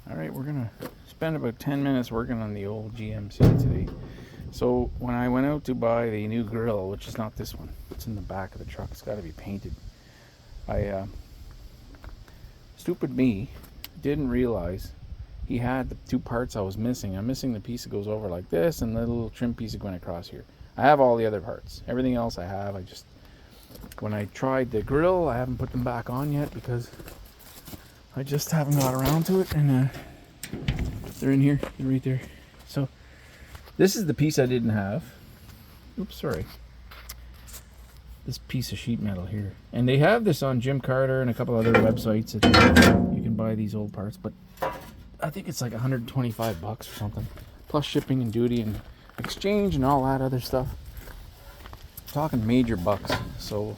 Alright, we're gonna spend about 10 minutes working on the old GMC today. So when I went out to buy the new grill, which is not this one, it's in the back of the truck, it's got to be painted. Stupid me, didn't realize he had the two parts I was missing. I'm missing the piece that goes over like this and the little trim piece that went across here. I have all the other parts. Everything else I have. When I tried the grill, I haven't put them back on yet because I just haven't got around to it, and they're in here. They're right there. So this is the piece I didn't have. Oops, sorry. This piece of sheet metal here, and they have this on Jim Carter and a couple other websites that you can buy these old parts, but I think it's like 125 bucks or something, plus shipping and duty and exchange and all that other stuff. I'm talking major bucks, so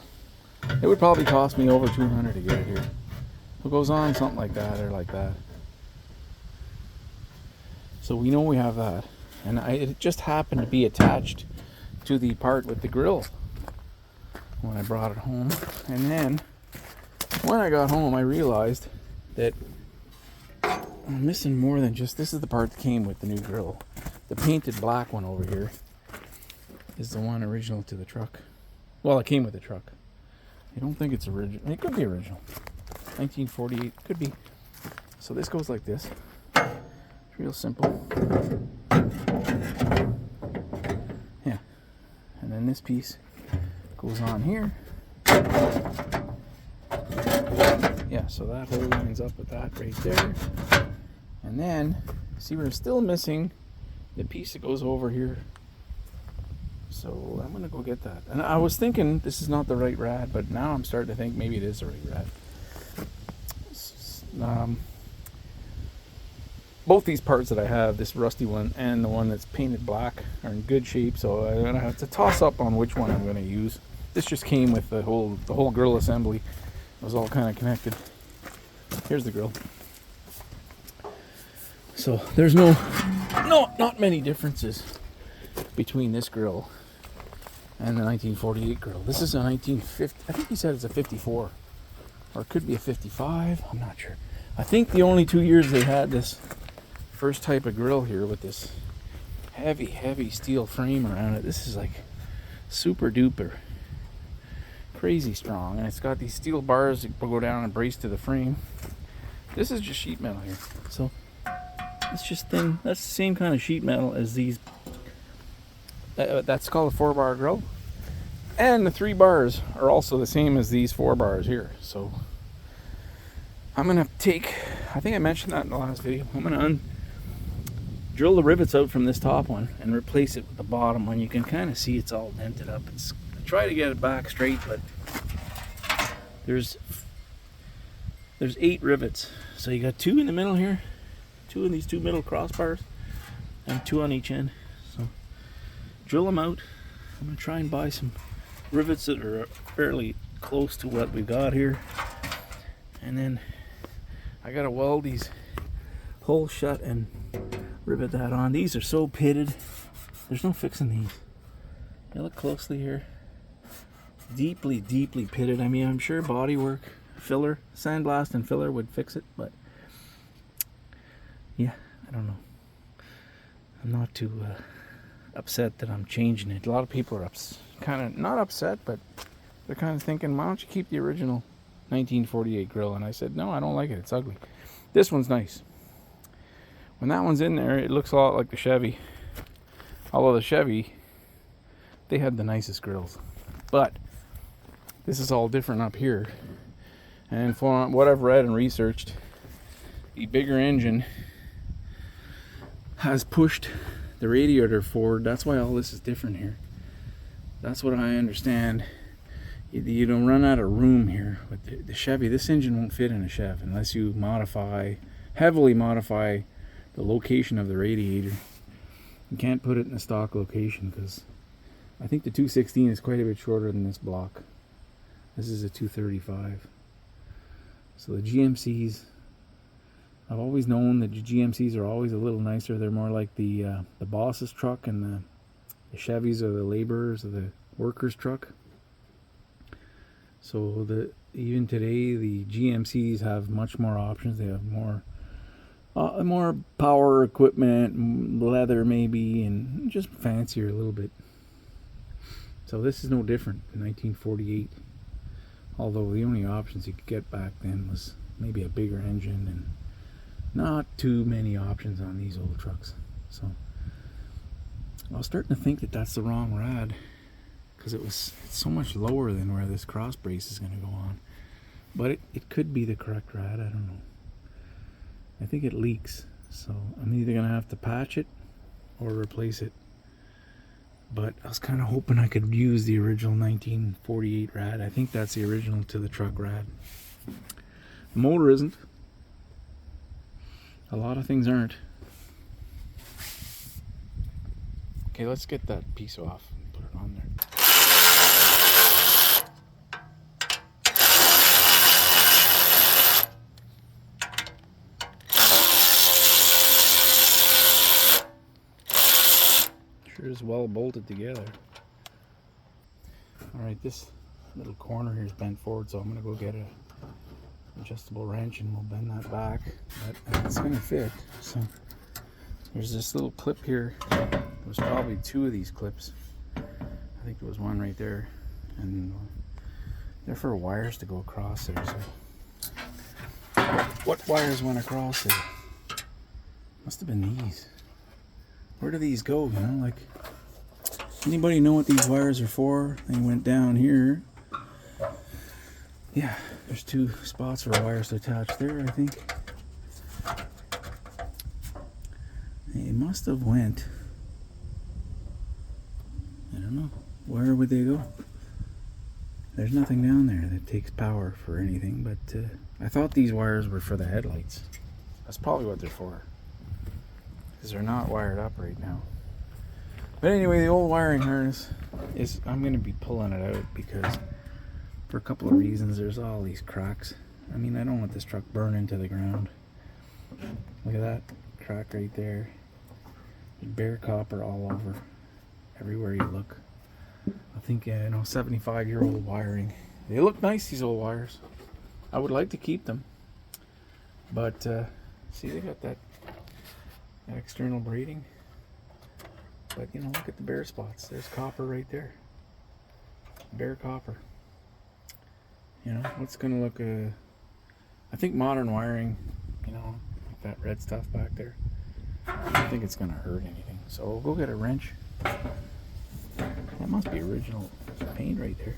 it would probably cost me over 200 to get it here. It goes on something like that or like that. So we know we have that, and it just happened to be attached to the part with the grill when I brought it home. And then when I got home, I realized that I'm missing more than just this. Is the part that came with the new grill. The painted black one over here is the one original to the truck. Well, it came with the truck. I don't think it's original. It could be original. 1948, could be. So this goes like this. It's real simple. Yeah. And then this piece goes on here. Yeah, so that hole lines up with that right there. And then, see, we're still missing the piece that goes over here. So I'm gonna go get that. And I was thinking this is not the right rad, but now I'm starting to think maybe it is the right rad. Both these parts that I have, this rusty one and the one that's painted black, are in good shape, so I'm gonna have to toss up on which one I'm gonna use. This just came with the whole grill assembly. It was all kind of connected. Here's the grill. So there's not many differences between this grill and the 1948 grill. This is a 1950. I think he said it's a 54, or it could be a 55. I'm not sure. I think the only 2 years they had this first type of grill here with this heavy steel frame around it. This is like super duper crazy strong, and it's got these steel bars that go down and brace to the frame. This is just sheet metal here, so it's just thin. That's the same kind of sheet metal as these. That's called a 4-bar grill, and the 3 bars are also the same as these 4 bars here. So I'm gonna take, I think I mentioned that in the last video, I'm gonna drill the rivets out from this top one and replace it with the bottom one. You can kind of see it's all dented up. I try to get it back straight, but there's 8 rivets. So you got 2 in the middle here, 2 in these 2 middle crossbars, and 2 on each end. So drill them out. I'm gonna try and buy some rivets that are fairly close to what we've got here, and then I gotta weld these holes shut and rivet that on. These are so pitted, there's no fixing these. You look closely here, deeply pitted. I mean, I'm sure body work, filler, sandblast and filler would fix it, but yeah, I don't know. I'm not too upset that I'm changing it. A lot of people are kind of not upset, but they're kind of thinking, why don't you keep the original 1948 grill? And I said, no, I don't like it. It's ugly. This one's nice. When that one's in there, it looks a lot like the Chevy. Although the Chevy, they had the nicest grills. But this is all different up here. And for what I've read and researched, the bigger engine has pushed the radiator forward. That's why all this is different here. That's what I understand. You don't run out of room here with the Chevy. This engine won't fit in a Chev unless you heavily modify the location of the radiator. You can't put it in a stock location because I think the 216 is quite a bit shorter than this block. This is a 235. So the GMCs, I've always known that the GMCs are always a little nicer. They're more like the boss's truck, and the Chevys are the laborers or the workers' truck. So even today, the GMCs have much more options. They have more more power equipment, leather maybe, and just fancier a little bit. So this is no different in 1948. Although the only options you could get back then was maybe a bigger engine and not too many options on these old trucks. So I was starting to think that that's the wrong rad, because it's so much lower than where this cross brace is going to go on. But it could be the correct rad, I don't know. I think it leaks, so I'm either going to have to patch it or replace it. But I was kind of hoping I could use the original 1948 rad. I think that's the original to the truck rad. The motor isn't. A lot of things aren't. Okay, let's get that piece off and put it on there. Sure is well bolted together. Alright, this little corner here is bent forward, so I'm going to go get an adjustable wrench and we'll bend that back. But it's going to fit. So there's this little clip here. There's probably two of these clips. I think there was one right there. And they're for wires to go across there. So what wires went across there? Must have been these. Where do these go, you know? Like, anybody know what these wires are for? They went down here. Yeah, there's two spots for wires to attach there, I think. It must have went. I don't know. Where would they go? There's nothing down there that takes power for anything, but I thought these wires were for the headlights. That's probably what they're for, because they're not wired up right now. But anyway, the old wiring harness is, I'm going to be pulling it out because for a couple of reasons. There's all these cracks. I mean, I don't want this truck burning to the ground. Look at that crack right there. Bare copper all over, everywhere you look. I think, 75-year-old wiring. They look nice, these old wires. I would like to keep them. But, see, they got that external braiding. But, look at the bare spots. There's copper right there. Bare copper. What's going to look, I think modern wiring, like that red stuff back there, I don't think it's going to hurt anything. So we'll go get a wrench. That must be original paint right there.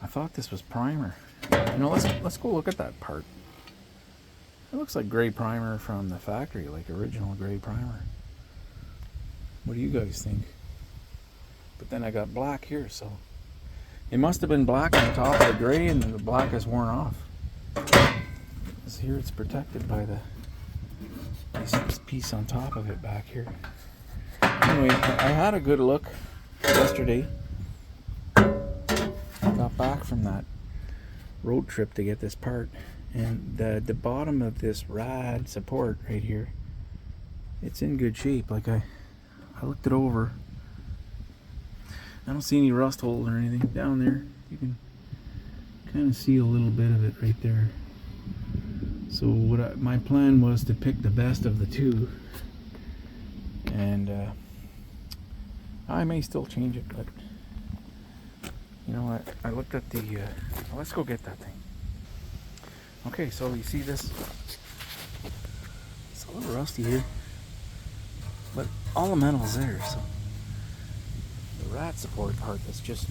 I thought this was primer. Let's go look at that part. It looks like gray primer from the factory, like original gray primer. What do you guys think? But then I got black here, so it must have been black on top of the gray, and the black is worn off. Because here it's protected by this piece on top of it back here. Anyway, I had a good look yesterday. Got back from that road trip to get this part, and the bottom of this rad support right here, it's in good shape. Like I looked it over. I don't see any rust holes or anything down there. You can kind of see a little bit of it right there. So my plan was to pick the best of the two, and I may still change it, but I looked at the let's go get that thing. Okay, so you see this, it's a little rusty here, but all the metal's there. So the rat support part is just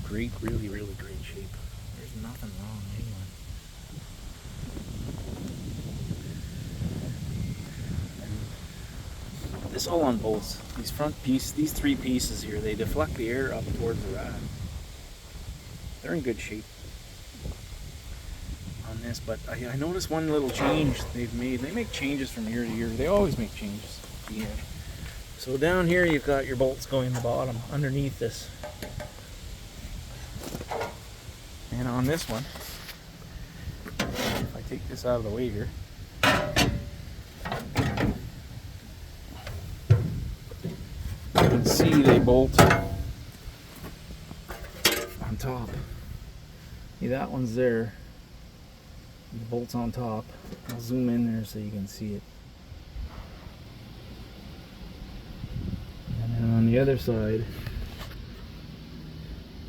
great, really great shape. There's nothing wrong anywhere. This all on bolts. These three pieces here, they deflect the air up towards the rad. They're in good shape on this, but I noticed one little change they've made. They make changes from year to year. They always make changes. Yeah. So down here you've got your bolts going in the bottom underneath this. And on this one, if I take this out of the way here, you can see they bolt on top. See, that one's there. The bolt's on top. I'll zoom in there so you can see it. And then on the other side,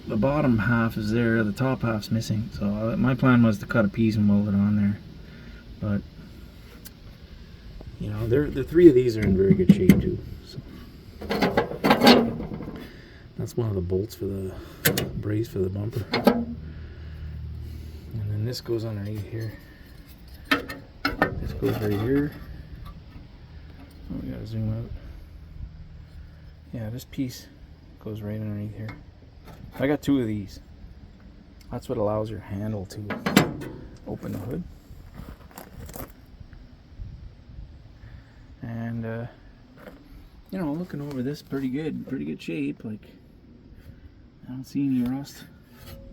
the bottom half is there, the top half's missing. So my plan was to cut a piece and weld it on there. But, you know, the three of these are in very good shape too. So that's one of the bolts for the brace for the bumper. And then this goes underneath here. This goes right here. Oh, we gotta zoom out. Yeah, this piece goes right underneath here. I got two of these. That's what allows your handle to open the hood. And you know, looking over this, pretty good shape. Like, I don't see any rust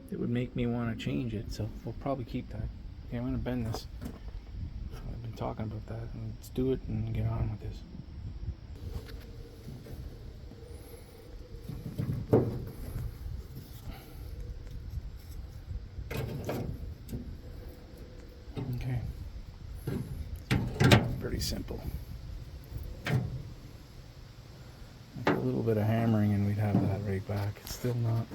that would make me want to change it, so we'll probably keep that. Okay, I'm gonna bend this. I've been talking about that, and let's do it and get on with this. Okay, pretty simple. A little bit of hammering and we'd have that right back. It's still not.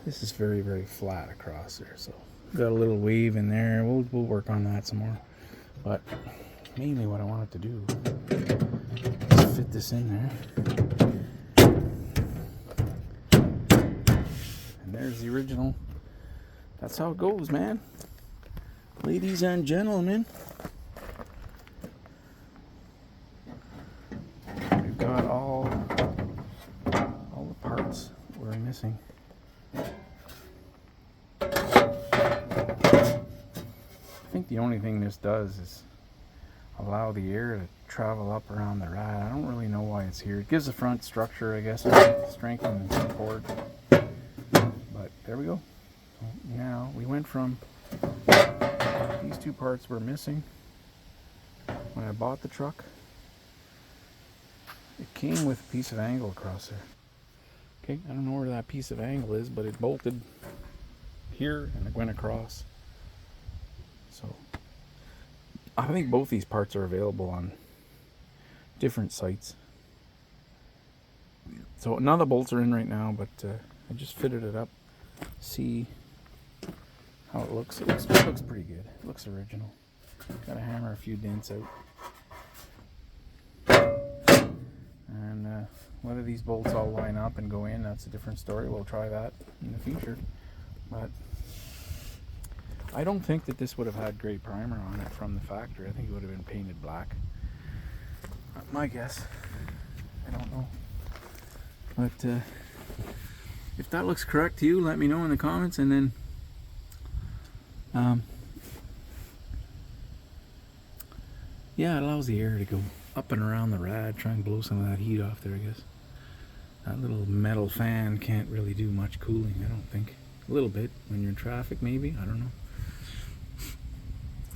This is very, very flat across there, so got a little wave in there. We'll work on that some more. But mainly what I wanted to do is fit this in there. And there's the original. That's how it goes, man. Ladies and gentlemen. We've got all the parts we're missing. I think the only thing this does is allow the air to travel up around the rad. I don't really know why it's here. It gives the front structure, I guess, strength and support. But there we go. Now we went from these two parts were missing when I bought the truck. It came with a piece of angle across there. Okay, I don't know where that piece of angle is, but it bolted here and it went across. So I think both these parts are available on different sites. So none of the bolts are in right now, but I just fitted it up. See how it looks. It looks pretty good. It looks original. Gotta hammer a few dents out. And whether these bolts all line up and go in, that's a different story. We'll try that in the future. But I don't think that this would have had great primer on it from the factory. I think it would have been painted black. My guess. I don't know. But if that looks correct to you, let me know in the comments, and then yeah, it allows the air to go up and around the rad, try and blow some of that heat off there, I guess. That little metal fan can't really do much cooling, I don't think. A little bit when you're in traffic, maybe, I don't know.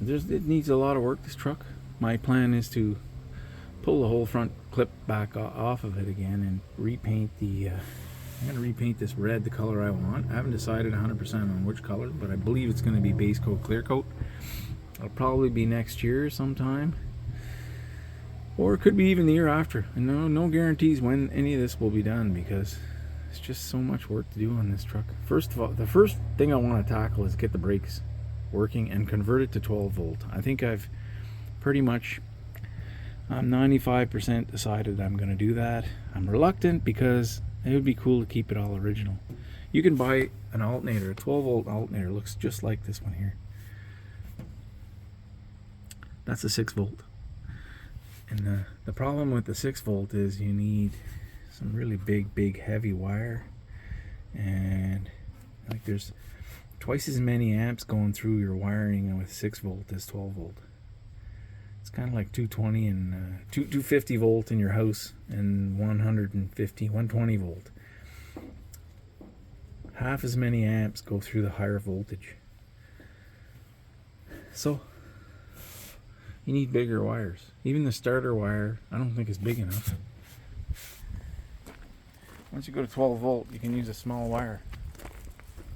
It needs a lot of work, this truck. My plan is to pull the whole front clip back off of it again and repaint the I'm going to repaint this red the color I want. I haven't decided 100% on which color, but I believe it's going to be base coat, clear coat. It'll probably be next year sometime, or it could be even the year after. And no guarantees when any of this will be done, because it's just so much work to do on this truck. First of all, the first thing I want to tackle is get the brakes working and convert it to 12 volt. I think I've pretty much, I'm 95% decided I'm going to do that. I'm reluctant because it would be cool to keep it all original. You can buy an alternator, a 12 volt alternator, looks just like this one here. That's a 6 volt. And the problem with the 6 volt is you need some really big heavy wire, and like there's twice as many amps going through your wiring with 6 volt as 12 volt. It's kind of like 220 and 250 volt in your house and 120 volt. Half as many amps go through the higher voltage. So you need bigger wires. Even the starter wire, I don't think is big enough. Once you go to 12 volt, you can use a small wire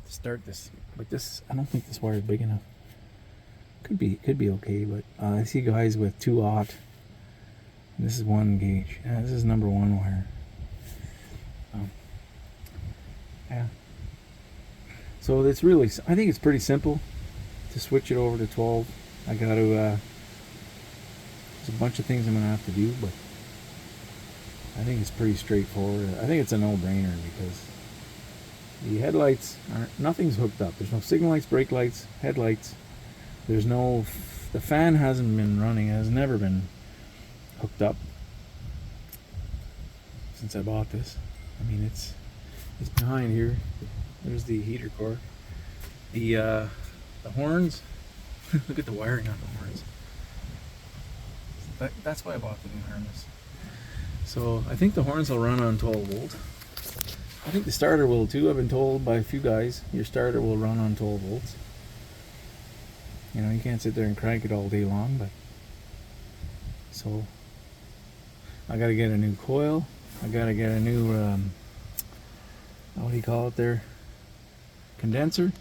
to start this. But this, I don't think this wire is big enough. Could be okay, but I see guys with 2/0. This is 1 gauge. Yeah, this is number 1 wire. Yeah. So it's really, I think it's pretty simple to switch it over to 12. I got to, there's a bunch of things I'm going to have to do, but I think it's pretty straightforward. I think it's a no-brainer because the headlights nothing's hooked up. There's no signal lights, brake lights, headlights. There's no, the fan hasn't been running, it has never been hooked up since I bought this. I mean, it's behind here. There's the heater core. The horns. Look at the wiring on the horns. That's why I bought the new harness. So I think the horns will run on 12 volt. I think the starter will too. I've been told by a few guys your starter will run on 12 volts. You know, you can't sit there and crank it all day long, but so I got to get a new coil. I got to get a new what do you call it there? Condenser.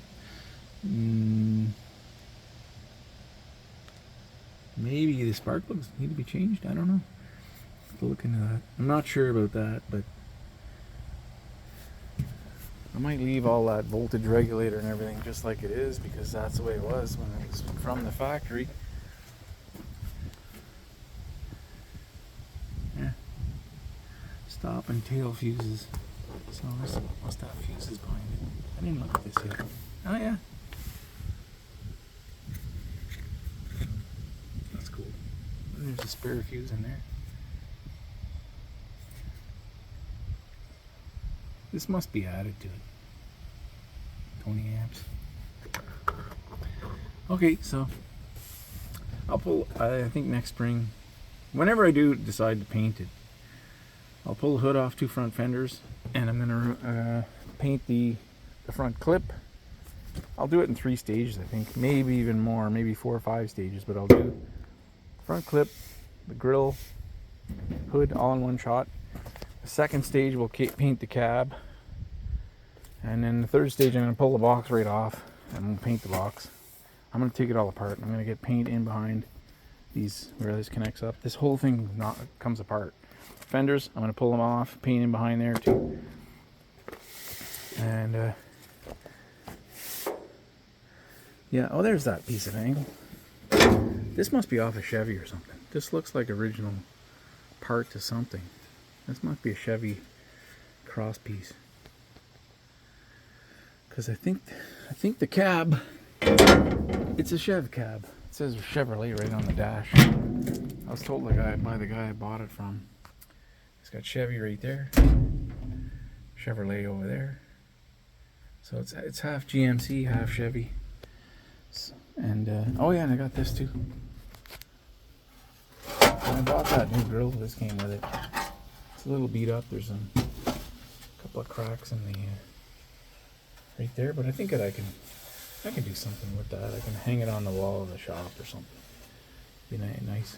Maybe the spark plugs need to be changed. I don't know. Have to look into that. I'm not sure about that, but I might leave all that voltage regulator and everything just like it is because that's the way it was when it was from the factory. Yeah. Stop and tail fuses. So this must have fuses behind it. I didn't look at this yet. Oh yeah. That's cool. And there's a spare fuse in there. This must be added to it. 20 amps. Okay, so I'll pull, I think next spring, whenever I do decide to paint it, I'll pull the hood off 2 front fenders and I'm gonna paint the front clip. I'll do it in 3 stages, I think, maybe even more, maybe 4 or 5 stages, but I'll do front clip, the grill, hood all in one shot. The second stage we'll paint the cab, and then the third stage I'm going to pull the box right off and we'll paint the box. I'm going to take it all apart. I'm going to get paint in behind these where this connects up. This whole thing comes apart. Fenders, I'm going to pull them off, paint in behind there too. And yeah, oh, there's that piece of angle. This must be off a Chevy or something. This looks like original part to something. This must be a Chevy cross piece. Because I think the cab, it's a Chev cab. It says Chevrolet right on the dash. I was told by the guy I bought it from. It's got Chevy right there, Chevrolet over there. So it's half GMC, half Chevy. And oh yeah, and I got this too. When I bought that new grill, this came with it. It's a little beat up. There's a couple of cracks in the right there, but I think I can do something with that. I can hang it on the wall of the shop or something. Be nice.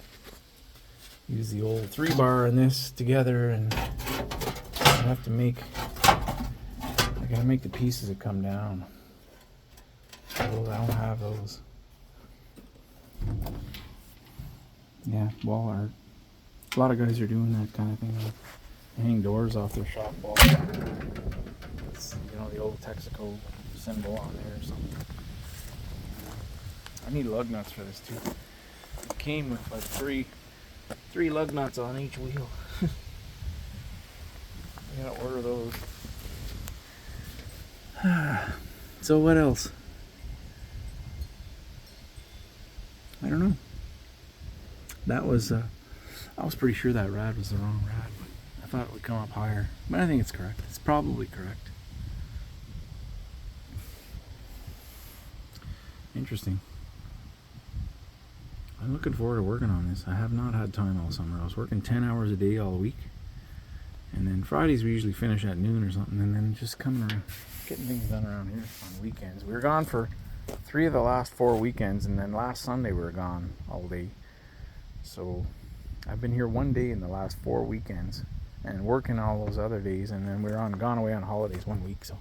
Use the old 3-bar and this together, and I have to I gotta make the pieces that come down. I don't have those. Yeah, wall art. A lot of guys are doing that kind of thing. They hang doors off their shop wall. It's, you know, the old Texaco symbol on there or something. I need lug nuts for this too. It came with like three lug nuts on each wheel. I gotta order those. So what else? I don't know. That was I was pretty sure that rad was the wrong rad, but I thought it would come up higher. But I think it's correct. It's probably correct. Interesting. I'm looking forward to working on this. I have not had time all summer. I was working 10 hours a day all week. And then Fridays we usually finish at noon or something, and then just coming around, getting things done around here on weekends. We were gone for 3 of the last 4 weekends, and then last Sunday we were gone all day. So I've been here 1 day in the last 4 weekends and working all those other days, and then we're gone away on holidays 1 week, so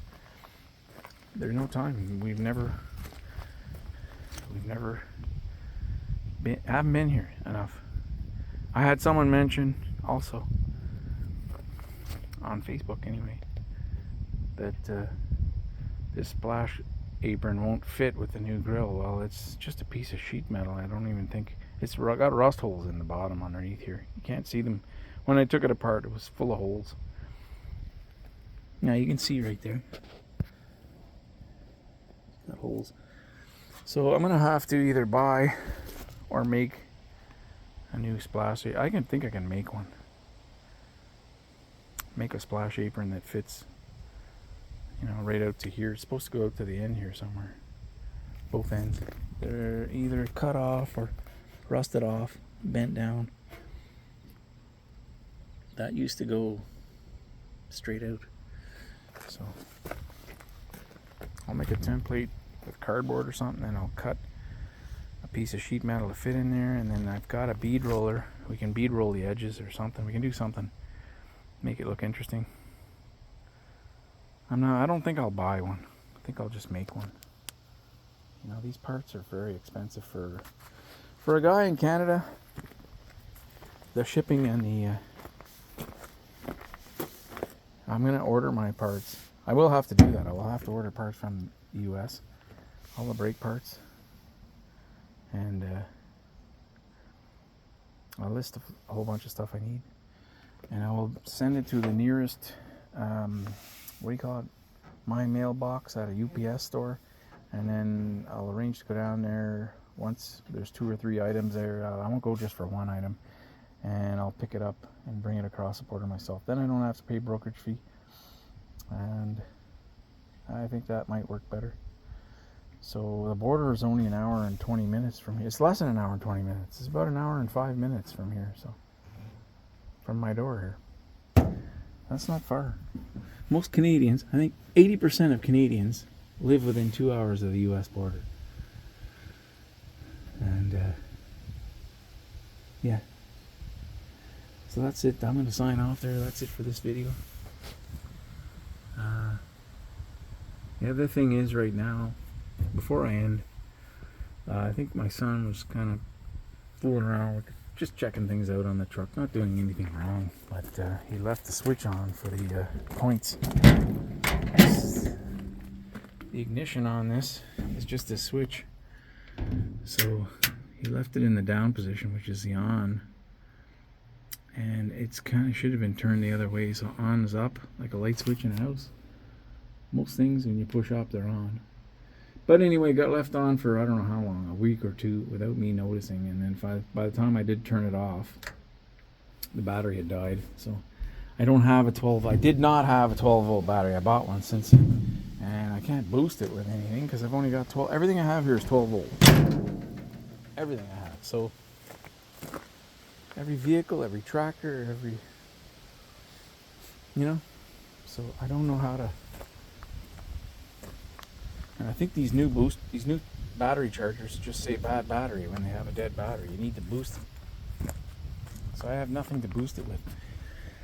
there's no time. We've never haven't been here enough. I had someone mention also on Facebook anyway that this splash apron won't fit with the new grill. Well, it's just a piece of sheet metal. I don't even think it's got rust holes in the bottom underneath here. You can't see them. When I took it apart, it was full of holes. Now you can see right there. Got holes. So I'm gonna have to either buy or make a new splash. I think I can make one. Make a splash apron that fits, you know, right out to here. It's supposed to go out to the end here somewhere. Both ends. They're either cut off or rusted off, bent down. That used to go straight out. So I'll make a template with cardboard or something, and I'll cut a piece of sheet metal to fit in there, and then I've got a bead roller. We can bead roll the edges or something. We can do something, make it look interesting. I don't think I'll buy one. I think I'll just make one. You know, these parts are very expensive for a guy in Canada. The shipping and the I'm gonna order my parts. I will have to do that. I will have to order parts from the US, all the brake parts, and I'll list a whole bunch of stuff I need, and I will send it to the nearest what do you call it, my mailbox at a UPS store, and then I'll arrange to go down there once there's 2 or 3 items there. I won't go just for one item, and I'll pick it up and bring it across the border myself. Then I don't have to pay brokerage fee, and I think that might work better. So the border is only an hour and 20 minutes from here. It's less than an hour and 20 minutes. It's about an hour and 5 minutes from here, so from my door here. That's not far. Most Canadians, I think 80% of Canadians live within 2 hours of the US border. And yeah. So that's it. I'm going to sign off there. That's it for this video. The other thing is right now, before I end, I think my son was kind of fooling around with just checking things out on the truck, not doing anything wrong, but he left the switch on for the points. The ignition on this is just a switch, so he left it in the down position, which is the on, and it's kind of should have been turned the other way, so on is up like a light switch in a house. Most things when you push up, they're on. But anyway, got left on for I don't know how long, a week or two, without me noticing, and then by the time I did turn it off, the battery had died. So I don't have a 12. I did not have a 12-volt battery. I bought one since, and I can't boost it with anything because I've only got 12. Everything I have here is 12 volt. Everything I have. So every vehicle, every tractor, every, you know. So I don't know how to. And I think these new battery chargers just say bad battery when they have a dead battery. You need to boost them. So I have nothing to boost it with.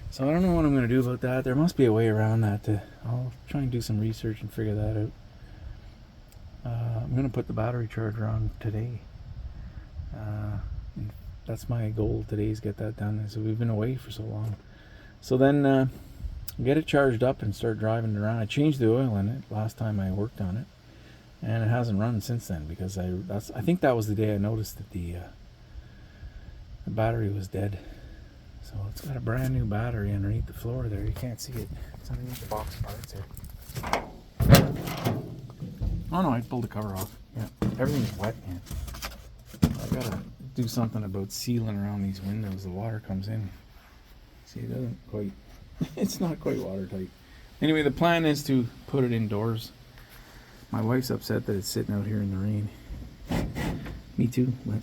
So I don't know what I'm going to do about that. There must be a way around that. I'll try and do some research and figure that out. I'm going to put the battery charger on today. And that's my goal today, is get that done. So we've been away for so long. So then get it charged up and start driving it around. I changed the oil in it last time I worked on it, and it hasn't run since then because I think that was the day I noticed that the battery was dead. So it's got a brand new battery underneath the floor there. You can't see it. It's underneath the box of parts here. Oh no, I pulled the cover off. Yeah, everything's wet. Yeah. I gotta do something about sealing around these windows. The water comes in. See, it doesn't quite. It's not quite watertight. Anyway, the plan is to put it indoors. My wife's upset that it's sitting out here in the rain. Me too, but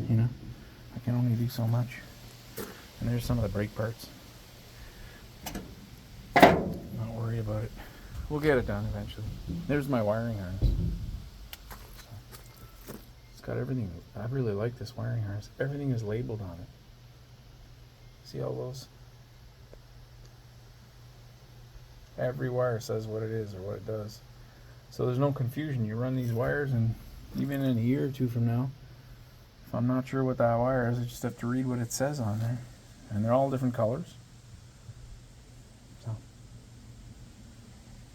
you know, I can only do so much. And there's some of the brake parts. Not worry about it. We'll get it done eventually. There's my wiring harness. So, it's got everything. I really like this wiring harness. Everything is labeled on it. See all those? Every wire says what it is or what it does. So there's no confusion. You run these wires, and even in a year or two from now, If I'm not sure what that wire is, I just have to read what it says on there. And they're all different colors. So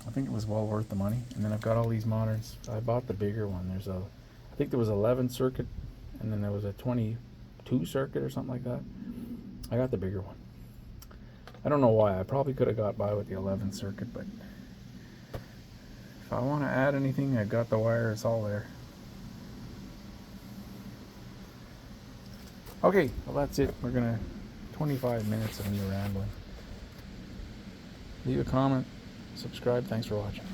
I think it was well worth the money. And then I've got all these monitors. I bought the bigger one. I think there was 11 circuit, and then there was a 22 circuit or something like that. I got the bigger one. I don't know why. I probably could have got by with the 11 circuit, but if I want to add anything, I've got the wire. It's all there. Okay, well that's it. We're gonna 25 minutes of me rambling. Leave a comment, subscribe. Thanks for watching.